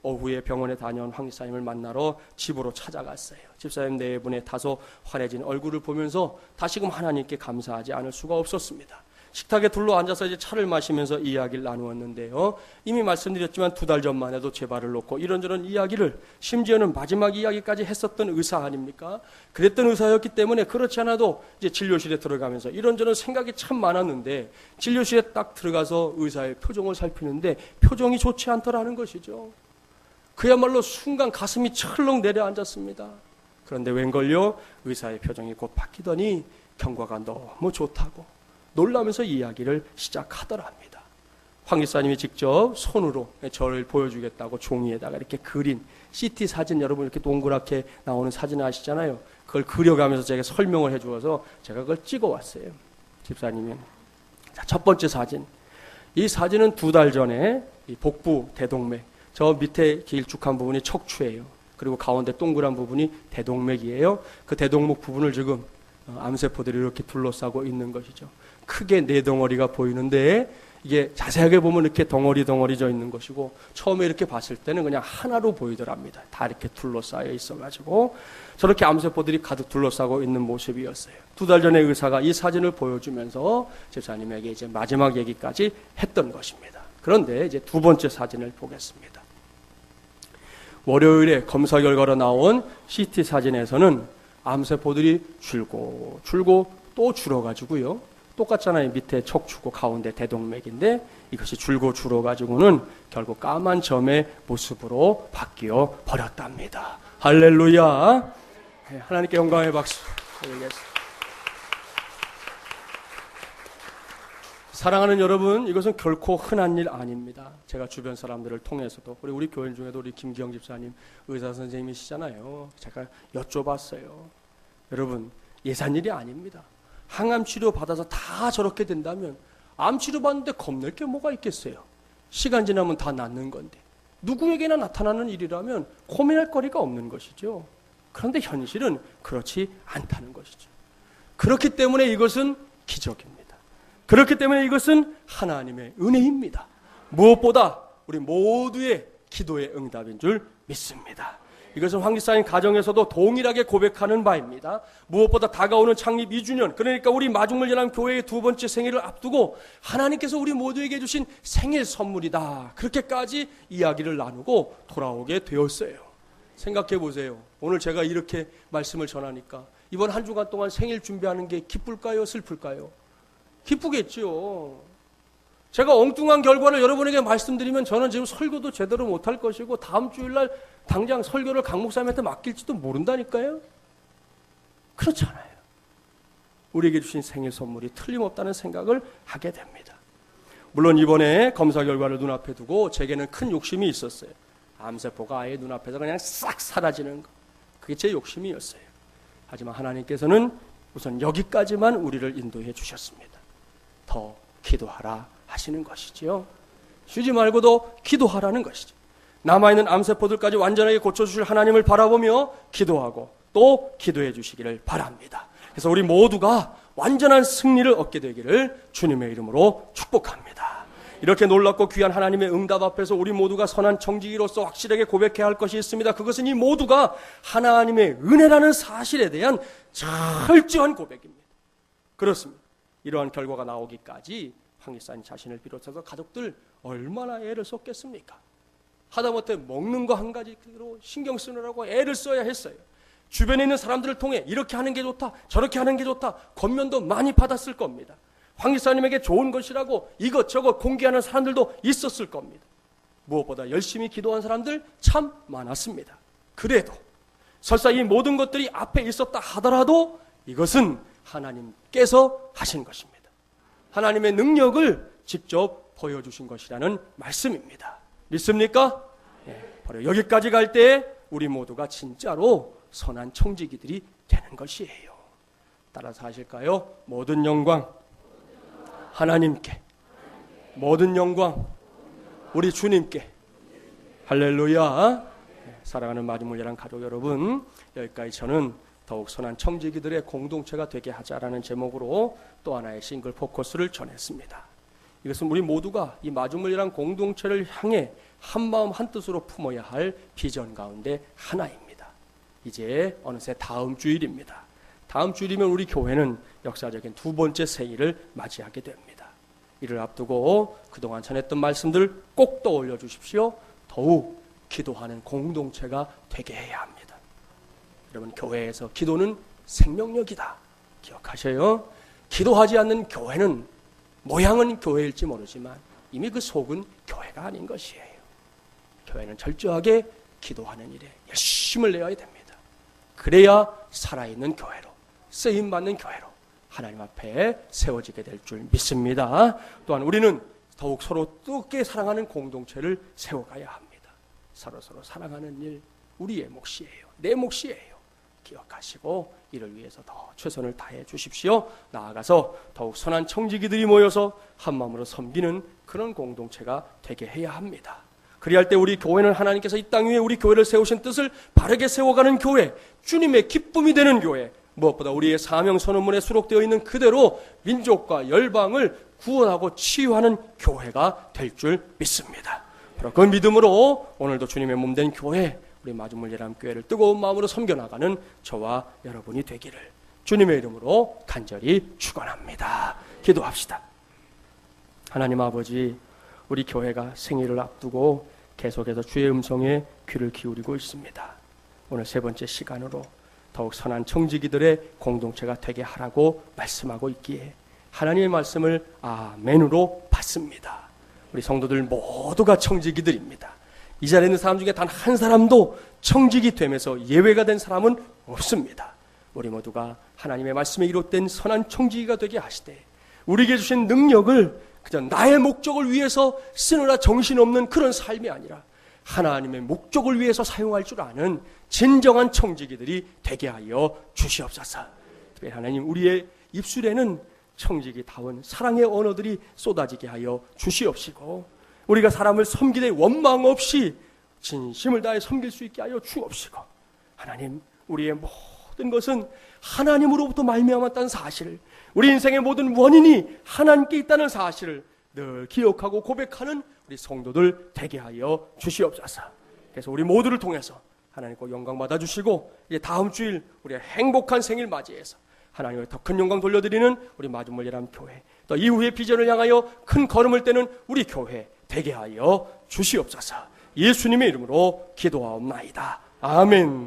오후에 병원에 다녀온 황 집사님을 만나러 집으로 찾아갔어요. 집사님 네 분의 다소 환해진 얼굴을 보면서 다시금 하나님께 감사하지 않을 수가 없었습니다. 식탁에 둘러앉아서 이제 차를 마시면서 이야기를 나누었는데요. 이미 말씀드렸지만 2달 전만 해도 제 발을 놓고 이런저런 이야기를, 심지어는 마지막 이야기까지 했었던 의사 아닙니까? 그랬던 의사였기 때문에 그렇지 않아도 이제 진료실에 들어가면서 이런저런 생각이 참 많았는데 진료실에 딱 들어가서 의사의 표정을 살피는데 표정이 좋지 않더라는 것이죠. 그야말로 순간 가슴이 철렁 내려앉았습니다. 그런데 웬걸요? 의사의 표정이 곧 바뀌더니 경과가 너무 좋다고 놀라면서 이야기를 시작하더랍니다. 황 기사님이 직접 손으로 저를 보여주겠다고 종이에다가 이렇게 그린 CT 사진, 여러분 이렇게 동그랗게 나오는 사진 아시잖아요. 그걸 그려가면서 제가 설명을 해주어서 제가 그걸 찍어왔어요. 집사님이. 자, 첫 번째 사진. 이 사진은 2달 전에 이 복부 대동맥, 저 밑에 길쭉한 부분이 척추예요. 그리고 가운데 동그란 부분이 대동맥이에요. 그 대동맥 부분을 지금 암세포들이 이렇게 둘러싸고 있는 것이죠. 크게 4덩어리가 보이는데 이게 자세하게 보면 이렇게 덩어리져 있는 것이고 처음에 이렇게 봤을 때는 그냥 하나로 보이더랍니다. 다 이렇게 둘러싸여 있어가지고 저렇게 암세포들이 가득 둘러싸고 있는 모습이었어요. 2달 전에 의사가 이 사진을 보여주면서 집사님에게 이제 마지막 얘기까지 했던 것입니다. 그런데 이제 2번째 사진을 보겠습니다. 월요일에 검사 결과로 나온 CT 사진에서는 암세포들이 줄고 또 줄어가지고요. 똑같잖아요. 밑에 척추고 가운데 대동맥인데 이것이 줄고 줄어가지고는 결국 까만 점의 모습으로 바뀌어 버렸답니다. 할렐루야. 하나님께 영광의 박수 드리겠습니다. 사랑하는 여러분, 이것은 결코 흔한 일 아닙니다. 제가 주변 사람들을 통해서도 우리 교인 중에도 우리 김기영 집사님 의사 선생님이시잖아요. 제가 여쭤봤어요. 여러분, 예산일이 아닙니다. 항암 치료 받아서 다 저렇게 된다면 암 치료 받는데 겁낼 게 뭐가 있겠어요? 시간 지나면 다 낫는 건데 누구에게나 나타나는 일이라면 고민할 거리가 없는 것이죠. 그런데 현실은 그렇지 않다는 것이죠. 그렇기 때문에 이것은 기적입니다. 그렇기 때문에 이것은 하나님의 은혜입니다. 무엇보다 우리 모두의 기도의 응답인 줄 믿습니다. 이것은 황 기사님 가정에서도 동일하게 고백하는 바입니다. 무엇보다 다가오는 창립 2주년, 그러니까 우리 마중물연합 교회의 2번째 생일을 앞두고 하나님께서 우리 모두에게 주신 생일 선물이다. 그렇게까지 이야기를 나누고 돌아오게 되었어요. 생각해 보세요. 오늘 제가 이렇게 말씀을 전하니까 이번 한 주간 동안 생일 준비하는 게 기쁠까요? 슬플까요? 기쁘겠죠. 제가 엉뚱한 결과를 여러분에게 말씀드리면 저는 지금 설교도 제대로 못할 것이고 다음 주일날 당장 설교를 강 목사님한테 맡길지도 모른다니까요. 그렇잖아요. 우리에게 주신 생일 선물이 틀림없다는 생각을 하게 됩니다. 물론 이번에 검사 결과를 눈앞에 두고 제게는 큰 욕심이 있었어요. 암세포가 아예 눈앞에서 그냥 싹 사라지는 것. 그게 제 욕심이었어요. 하지만 하나님께서는 우선 여기까지만 우리를 인도해 주셨습니다. 더 기도하라 하시는 것이지요. 쉬지 말고도 기도하라는 것이죠. 남아있는 암세포들까지 완전하게 고쳐주실 하나님을 바라보며 기도하고 또 기도해 주시기를 바랍니다. 그래서 우리 모두가 완전한 승리를 얻게 되기를 주님의 이름으로 축복합니다. 이렇게 놀랍고 귀한 하나님의 응답 앞에서 우리 모두가 선한 청지기로서 확실하게 고백해야 할 것이 있습니다. 그것은 이 모두가 하나님의 은혜라는 사실에 대한 철저한 고백입니다. 그렇습니다. 이러한 결과가 나오기까지 황 기사님 자신을 비롯해서 가족들 얼마나 애를 썼겠습니까? 하다못해 먹는 거 한 가지로 신경 쓰느라고 애를 써야 했어요. 주변에 있는 사람들을 통해 이렇게 하는 게 좋다, 저렇게 하는 게 좋다, 권면도 많이 받았을 겁니다. 황 기사님에게 좋은 것이라고 이것저것 공개하는 사람들도 있었을 겁니다. 무엇보다 열심히 기도한 사람들 참 많았습니다. 그래도 설사 이 모든 것들이 앞에 있었다 하더라도 이것은 하나님께서 하신 것입니다. 하나님의 능력을 직접 보여주신 것이라는 말씀입니다. 믿습니까? 네, 바로 여기까지 갈 때 우리 모두가 진짜로 선한 청지기들이 되는 것이에요. 따라서 하실까요? 모든 영광 하나님께, 모든 영광 우리 주님께. 할렐루야. 네, 사랑하는 마중물연합 가족 여러분, 여기까지 저는 더욱 선한 청지기들의 공동체가 되게 하자라는 제목으로 또 하나의 싱글 포커스를 전했습니다. 이것은 우리 모두가 이 마중물연합 공동체를 향해 한마음 한뜻으로 품어야 할 비전 가운데 하나입니다. 이제 어느새 다음 주일입니다. 다음 주일이면 우리 교회는 역사적인 2번째 생일을 맞이하게 됩니다. 이를 앞두고 그동안 전했던 말씀들 꼭 떠올려 주십시오. 더욱 기도하는 공동체가 되게 해야 합니다. 여러분, 교회에서 기도는 생명력이다. 기억하셔요. 기도하지 않는 교회는 모양은 교회일지 모르지만 이미 그 속은 교회가 아닌 것이에요. 교회는 철저하게 기도하는 일에 열심을 내어야 됩니다. 그래야 살아있는 교회로, 쓰임받는 교회로 하나님 앞에 세워지게 될 줄 믿습니다. 또한 우리는 더욱 서로 뜨겁게 사랑하는 공동체를 세워가야 합니다. 서로 사랑하는 일 우리의 몫이에요. 내 몫이에요. 기억하시고 이를 위해서 더 최선을 다해 주십시오. 나아가서 더욱 선한 청지기들이 모여서 한마음으로 섬기는 그런 공동체가 되게 해야 합니다. 그리할 때 우리 교회는 하나님께서 이 땅 위에 우리 교회를 세우신 뜻을 바르게 세워가는 교회, 주님의 기쁨이 되는 교회, 무엇보다 우리의 사명 선언문에 수록되어 있는 그대로 민족과 열방을 구원하고 치유하는 교회가 될 줄 믿습니다. 바로 그 믿음으로 오늘도 주님의 몸된 교회, 우리 마중물 예람교회를 뜨거운 마음으로 섬겨나가는 저와 여러분이 되기를 주님의 이름으로 간절히 축원합니다. 기도합시다. 하나님 아버지, 우리 교회가 생일을 앞두고 계속해서 주의 음성에 귀를 기울이고 있습니다. 오늘 세 번째 시간으로 더욱 선한 청지기들의 공동체가 되게 하라고 말씀하고 있기에 하나님의 말씀을 아멘으로 받습니다. 우리 성도들 모두가 청지기들입니다. 이 자리에 있는 사람 중에 단 한 사람도 청지기 되면서 예외가 된 사람은 없습니다. 우리 모두가 하나님의 말씀에 이롯된 선한 청지기가 되게 하시되 우리에게 주신 능력을 그저 나의 목적을 위해서 쓰느라 정신없는 그런 삶이 아니라 하나님의 목적을 위해서 사용할 줄 아는 진정한 청지기들이 되게 하여 주시옵소서. 특별히 하나님, 우리의 입술에는 청지기다운 사랑의 언어들이 쏟아지게 하여 주시옵시고 우리가 사람을 섬기되 원망 없이 진심을 다해 섬길 수 있게 하여 주옵시고 하나님, 우리의 모든 것은 하나님으로부터 말미암았다는 사실을, 우리 인생의 모든 원인이 하나님께 있다는 사실을 늘 기억하고 고백하는 우리 성도들 되게 하여 주시옵소서. 그래서 우리 모두를 통해서 하나님 꼭 영광 받아주시고 이제 다음 주일 우리의 행복한 생일 맞이해서 하나님의 더 큰 영광 돌려드리는 우리 마중물 예람교회, 또 이후의 비전을 향하여 큰 걸음을 떼는 우리 교회 되게 하여 주시옵소서. 예수님의 이름으로 기도하옵나이다. 아멘.